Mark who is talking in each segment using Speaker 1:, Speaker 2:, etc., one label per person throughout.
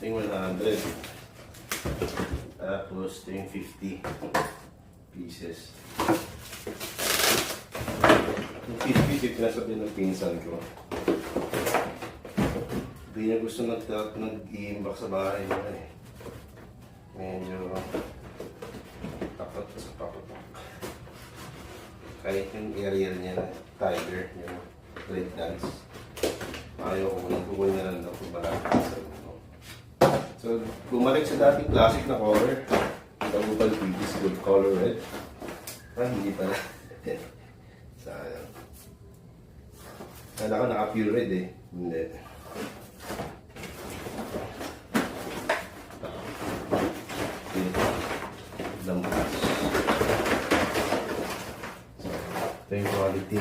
Speaker 1: Ito yung 100. Tapos ito yung 50 pieces. Yung 50, pinasabi ng pinsan ko. Hindi niya gusto nag-iimbak sa bahay niya eh. Medyo takot sa papapak. Kahit yung area niya na tiger, yung red dance. Ayaw ko nang kukunin na lang ako malapit sa ano. So, bumalik sa dating classic na color. Ang Double Piggy's Gold Color Red. Hindi pala. Sayang. Kala ko naka-pure red eh. Hindi. Lampas. So, ito yung quality.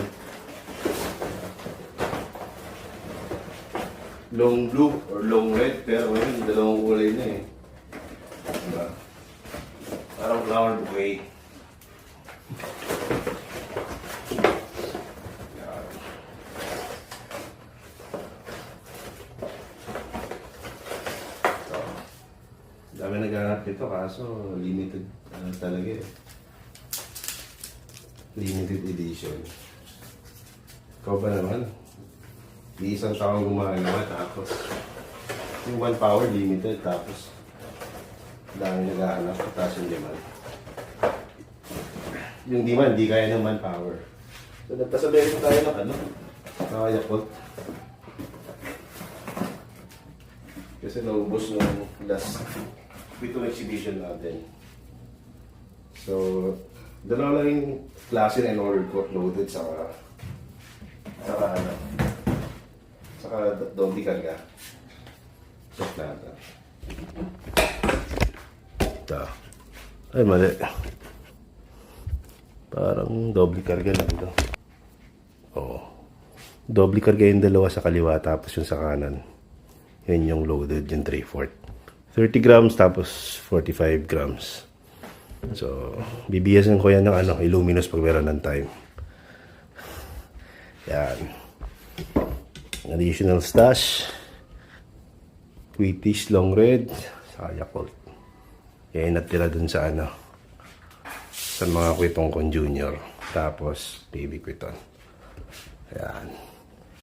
Speaker 1: Long blue or long red, pero ngayon dalawang kulay na eh. Diba? Parang flower bouquet. So, dami naghanap nito kaso limited talaga eh. Limited edition. Ikaw ba naman? Di isang taong gumagawa tapos yung 1 power limited tapos dami naghahanap tapos yung demand. Yung demand di kaya ng 1 power. So nagpasabay ko tayo ng ano, nakayakot. Kasi naubos nung last pitong exhibition natin. So dalawa lang yung klase na in-order ko, loaded saka ano, saka doble karga. Check natin. Ito. Ay, mali. Parang doble karga lang ito. Oo. Doble karga yung dalawa sa kaliwa tapos yung sa kanan. Yan yung loaded, yung 3/4. 30 grams tapos 45 grams. So, bibiyasan ko yan ng ano, Illuminous pag meron ng time. Yan. Additional stash. Wheaties long red. Saka Yakult. Yan yung natira dun sa ano. Sa mga kwitong kon junior. Tapos baby kwiton. Yan.